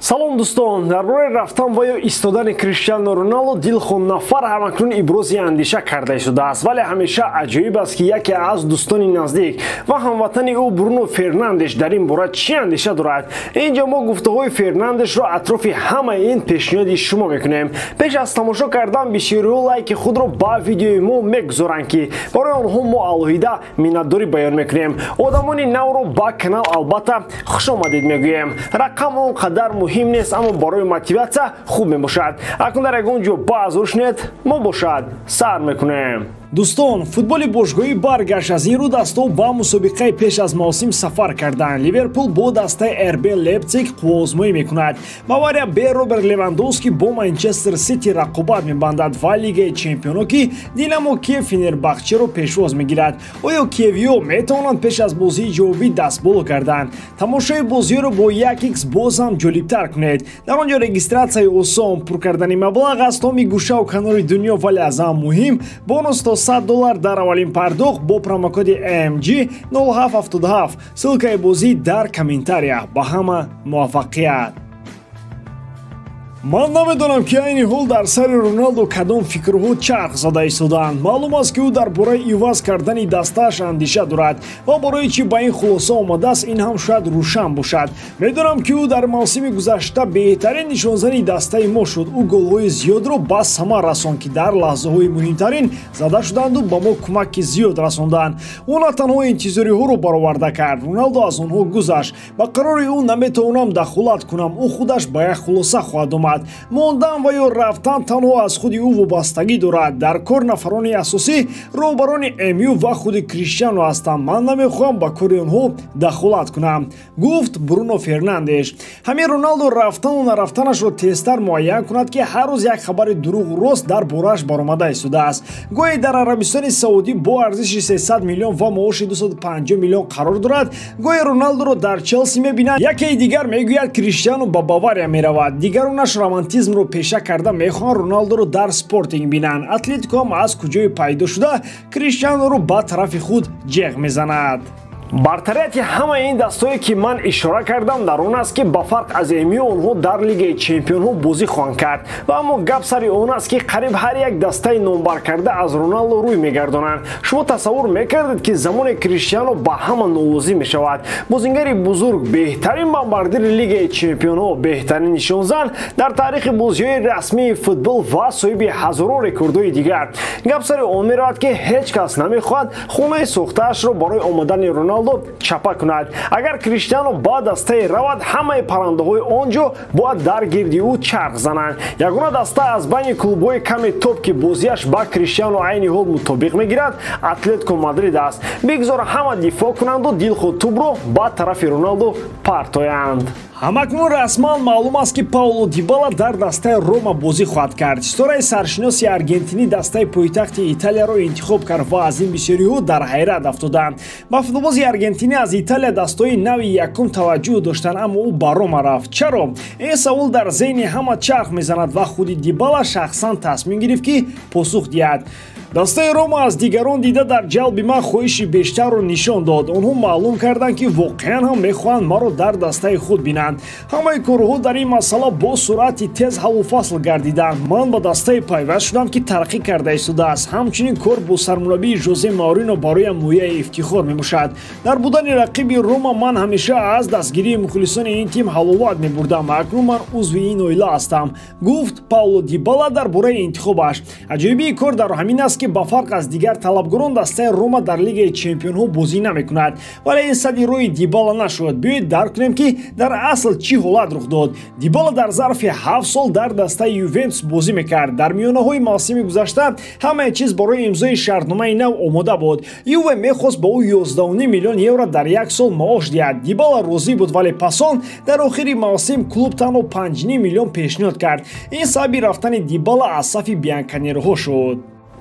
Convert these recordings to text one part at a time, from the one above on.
салом дӯстон, дар бораи рафтан ва ё истодани Криштиану Роналдо дилхон нафар ҳамакнун ибрози андеша карда шудааст, вале ҳамеша аҷоиб аст ки яке аз дӯстони наздик ва ҳамватани ӯ Бруно Фернандеш дар ин бора чӣ андеша дорад. Инҷо мо гуфтаҳои Фернандешро атрофи ҳамаи ин пешниҳоди шумо мекунем. Пеш аз тамошо кардан бисёриҳо лайки худро ба видеои мо мегузоранд ки барои онҳо мо алоҳида миннатдорӣ баён мекунем. Одамони навро ба канал албатта хушомадид мегӯем. Рақам он қадар муҳим нест, аммо барои мотиватсия хуб мебошад. Акнун дар ягон ҷо баъз рушнед мо бошад сар мекунем. Дӯстон, футболи бошгоҳӣ баргашт. Аз ин рӯ дастаҳо ба мусобиқаи пеш аз мавсим сафар карданд. Ливерпул бо дастаи РБ Лейпциг қуввозмоӣ мекунад. Бавария бе Роберт Левандовски бо Манчестер Сити рақобат мебандад ва Лигаи Чемпионҳо ки Динамо Киев Фенербахчеро пешвоз мегирад. Оё киевиҳо метавонанд пеш аз бозии ҷавобӣ дастболо карданд? Тамошои бозиҳоро бо 1x боз ҳам ҷолибтар кунед. Дар он ҷо регистратсияи осон, пур кардани маблағ аз томи гӯшаву канори дунё, вале аз ҳам муҳим бонус то $100 дар аввалин пардохт бо промокоди AMG 0777. Ссилкаи бозӣ дар комментария. Ба ҳама муваффақият. Ман намедонам ки айни ҳол дар сари Роналдо кадом фикрҳо чарх зада истоданд. Маълум аст ки ӯ дар бораи иваз кардани дастааш андеша дорад ва барои чӣ ба ин хулоса омадааст ин ҳам шояд рӯшан бошад. Медонам ки ӯ дар мавсими гузашта беҳтарин нишонзани дастаи мо шуд. ӯ голҳои зиёдро ба самар расонд ки дар лаҳзаҳои муҳимтарин зада шуданду ба мо кӯмаки зиёд расонданд. ӯ на танҳо интизориҳоро бароварда кард. Роналдо аз онҳо гузашт. Ба қарори ӯ наметавонам дахолат кунам. ӯ худаш ба як хулоса хоҳад омад. мондан ва ё рафтан танҳо аз худи ӯ вобастагӣ дорад. дар кор нафарони асосӣ роҳбарони МЮ ва худи Криштиану ҳастанд. ман намехоҳам ба кори онҳо дахолат кунам, гуфт Бруно Фернандеш. ҳамин Роналдо рафтану нарафтанашро тезтар муайян кунад ки ҳар рӯз як хабари дурӯғу рост дар борааш баромада истодааст. гоҳе дар Арабистони Саудӣ бо арзиши 300 миллион ва маоши 250 миллион қарор дорад. гоҳе Роналдоро дар Челси мебинад, яке дигар мегӯяд Криштиану ба Бавария меравад. дигаронаш романтизмро пеша карда мехоҳанд Роналдоро дар Спортинг бинанд. Атлетико ҳам аз куҷои пайдо шуда Криштианоро ба тарафи худ ҷеғ мезанад. бартарияти ҳамаи ин дастҳое ки ман ишора кардам дар он аст ки ба фарқ аз МЮ онҳо дар Лигаи Чемпионҳо бозӣ хоҳанд кард ва аммо гап сари он аст ки қариб ҳар як дастаи номбар карда аз Роналдо рӯй мегардонанд. шумо тасаввур мекардед ки замоне Криштиану ба ҳама новозӣ мешавад? бозингари бузург, беҳтарин бомбардири Лигаи Чемпионҳо, беҳтарин нишонзан дар таърихи бозиҳои расмии футбол ва соҳиби ҳазорон рекордҳои дигар. гап сари он меравад ки ҳеҷ кас намехоҳад хонаи сохтаашро барои омадани Роналдо чапа кунад. агар Криштиану ба дастае равад, ҳамаи паррандаҳои он ҷо бояд дар гирди ӯ чарх зананд. ягона даста аз байни клубҳои ками топ ки бозиаш ба Криштиану айни ҳол мутобиқ мегирад Атлетико Мадрид аст. бигзор ҳама дифоъ кунанду дилхо тӯбро ба тарафи Роналдо партоянд. ҳамакнун расман маълум аст ки Пауло Дибала дар дастаи Рома бозӣ хоҳад кард. истораи саршиноси аргентинӣ дастаи пойтахти Италияро интихоб кард ва аз ин бисёриҳо дар ҳайрат афтоданд. ба футболбози аргентинӣ аз Италия дастаҳои нави якум таваҷҷӯҳ доштанд, аммо ӯ ба Рома рафт. чаро? ин савол дар зеҳни ҳама чарх мезанад ва худи Дибала шахсан тасмим гирифт ки посух диҳад. дастаи Рома аз дигарон дида дар ҷалби ман хоҳиши бештарро нишон дод. онҳо маълум карданд ки воқеан ҳам мехоҳанд маро дар дастаи худ бинанд. ҳамаи корҳо дар ин масъала бо суръати тез ҳаллу фасл гардиданд. ман ба дастае пайваст шудам ки тараққӣ карда истодааст. ҳамчунин кор бо сармураббии Жозе Маурино бароям мояи ифтихор мебошад. дар будани рақиби Рома ман ҳамеша аз дастгирии мухлисони ин тим ҳаловат мебурдам. акнун ман узви ин оила ҳастам, гуфт Пауло Дибала дар бораи интихобаш. аҷоибии кор дар ҳамин аст ки ба фарқ аз дигар талабгорон дастаи Рома дар Лигаи Чемпионҳо бозӣ намекунад. вале ин сади рӯи Дибала нашуд. биёед дарк кунем ки дар асл чӣ ҳолат рух дод. Дибала дар зарфи 7 сол дар дастаи Ювентус бозӣ мекард. дар миёнаҳои мавсими гузашта ҳамаи чиз барои имзои шартномаи нав омода буд. Юве мехост ба ӯ 11.5 миллион евро дар як сол маош диҳад. Дибала розӣ буд, вале пасон дар охири мавсим клуб танҳо 5.5 миллион пешниҳод кард. ин сабаби рафтани Дибала аз сафи бианконероҳо шуд.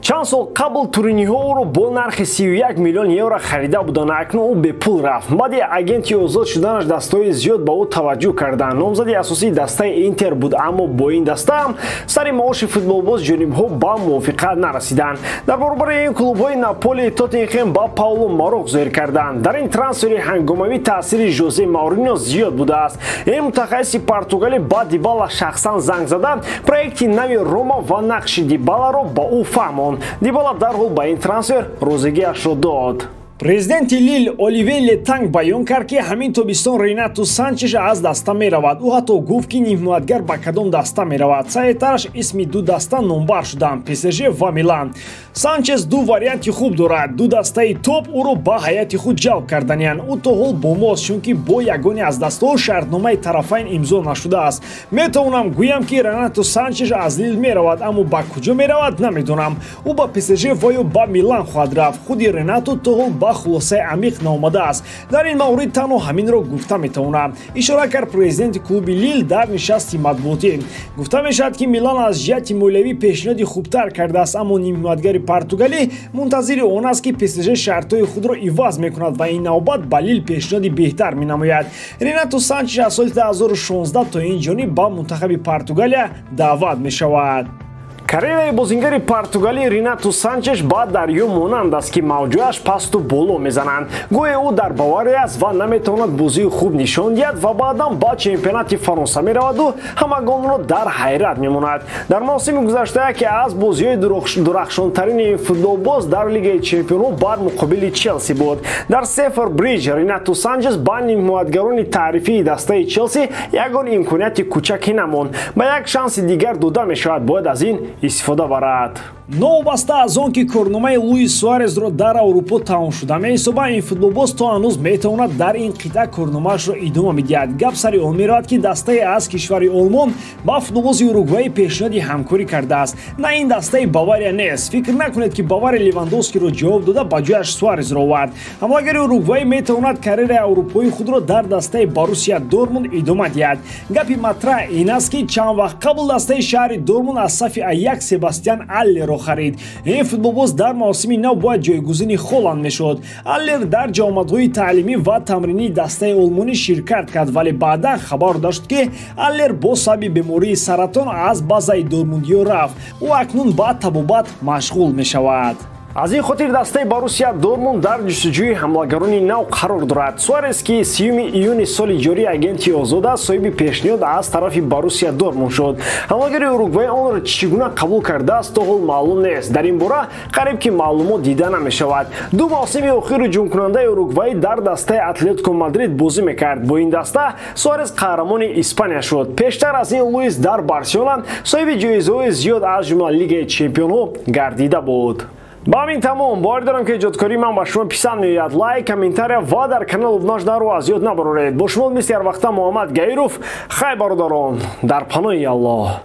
чанд сол қабл туриниҳо ӯро бо нархи 31 миллион евро харида буданд, акнун ӯ бепул рафт. баъди агенти озод шуданаш дастаҳои зиёд ба ӯ таваҷҷӯҳ карданд. номзади асосии дастаи Интер буд, аммо бо ин даста ҳам сари маоши футболбоз ҷонибҳо ба мувофиқат нарасиданд. дар баробари ин клубҳои Наполи, Тоттенхем ба Пауло Маро гузорӣ карданд. дар ин трансфери ҳангомавӣ таъсири Жозе Мауриньо зиёд будааст. ин мутахассиси португалӣ ба Дибала шахсан занг зада проекти нави Рома ва нақши Дибаларо ба ӯ фаҳмонд. Дибала дарҳол ба ин трансфер розигиашро дод. Президенти Лил Оливер Летанг баён кард, ки ҳамин тобистон Ренато Санчеш аз даста меравад. ӯ ҳатто гуфт, ки ниҳмоятгар ба кадом даста меравад. саҳетараш исми ду даста номбар шуданд: ПСЖ ва Милан. Санчес ду варианти хуб дорад. ду дастаи топ ӯро ба ҳайати худ ҷалб карданиянд. ӯ то ҳол бо мост, чунки бо ягоне аз дастаҳо шартномаи тарафайн имзо нашудааст. метавонам гӯям, ки Ренато Санчеш аз Лил меравад, аммо ба куҷо меравад намедонам. ӯ ба ПСЖ ва ё ба Милан хоҳад рафт. худи Ренато то ҳол ба хулосаи амиқ наомадааст. дар ин маврид танҳо ҳаминро гуфта метавонам. ишора кард президенти клуби Лил дар нишасти матбуотӣ. гуфта мешавад, ки Милан аз ҷиҳати молиявӣ пешниҳоди хубтар кардааст, аммо ниҳмоятгари португалӣ мунтазири он аст, ки ПСЖ шартҳои худро иваз мекунад ва ин навбат ба Лил пешниҳоди беҳтар менамояд. Ренато Санчеш аз соли 2016 то ин ҷониб ба мунтахаби Португалия даъват мешавад. карьераи бозингари португалӣ Ренато Санчеш ба дарё монанд аст, ки мавҷҳояш пасту боло мезананд. гӯё ӯ дар Бавария аст ва наметавонад бозии хуб нишон диҳад ва баъдан ба чемпионати Фаронса мераваду ҳамагонро дар ҳайрат мемонад. дар мавсими гузашта яке аз бозиҳои дурахшонтарини футболбоз дар Лигаи Чемпионҳо бар муқобили Челси буд. дар Стефорд Бриҷ Ренато Санчес ба ниҳмоятгарони таърифии дастаи Челси ягон имконияти кӯчакӣ намонд. ба як шанси дигар дода мешавад, бояд аз ин истифода барад. новобаста аз он ки корномаи Луис Суарезро дар Аврупо тамом шуда меҳисобад, ин футболбоз то ҳанӯз метавонад дар ин қитъа корномаашро идома медиҳад. гап сари он меравад, ки дастае аз кишвари Олмон ба футболбози уругваӣ пешниҳоди ҳамкорӣ кардааст. на ин дастаи Бавария нест. фикр накунед, ки Бавария Левандовскиро ҷавоб дода ба ҷояш Суарезро овард. ҳамлагари уругваӣ метавонад карьераи аврупои худро дар дастаи Боруссия Дормунд идома диҳад. гапи матраҳ ин аст, ки чанд вақт қабл дастаи шаҳри Дормунд аз сафи Аякс Себастьян Аллеро харид. ин футболбоз дар мавсими нав бояд ҷойгузини Холланд мешуд. Аллер дар ҷомадҳои таълимӣ ва тамринии дастаи олмонӣ ширкат кард, вале баъдан хабар дошт, ки Аллер бо сабаби бемории саратон аз базаи Дормундиё рафт. ӯ акнун ба табобат машғул мешавад. аз ин хотир дастаи Боруссия Дормунд дар ҷустуҷӯи ҳамлагарони нав қарор дорад. Суарес, ки 3 июни соли ҷорӣ агенти озод аст, соҳиби пешниҳод аз тарафи Боруссия Дормунд шуд. ҳамлагари уругваӣ онро чӣ гуна қабул кардааст, то ҳол маълум нест. дар ин бора қариб ки маълумот дида намешавад. ду мавсими охиру ҷумкунандаи уругваӣ дар дастаи Атлетико Мадрид бозӣ мекард. бо ин даста Суарес қаҳрамони Испания шуд. пештар аз ин Луис дар Барселона соҳиби ҷоизаҳои зиёд аз ҷумла Лигаи Чемпионҳо гардида буд. ба ҳамин тамом бовар дорам, ки эҷодкории ман ба шумо писанд меояд. лайк, комментария ва дар канал обнажданро аз ёд набароред. бо шумо мисли ҳар вақта Муҳаммад Гаиров. хай бародарон, дар паноҳи Аллоҳ.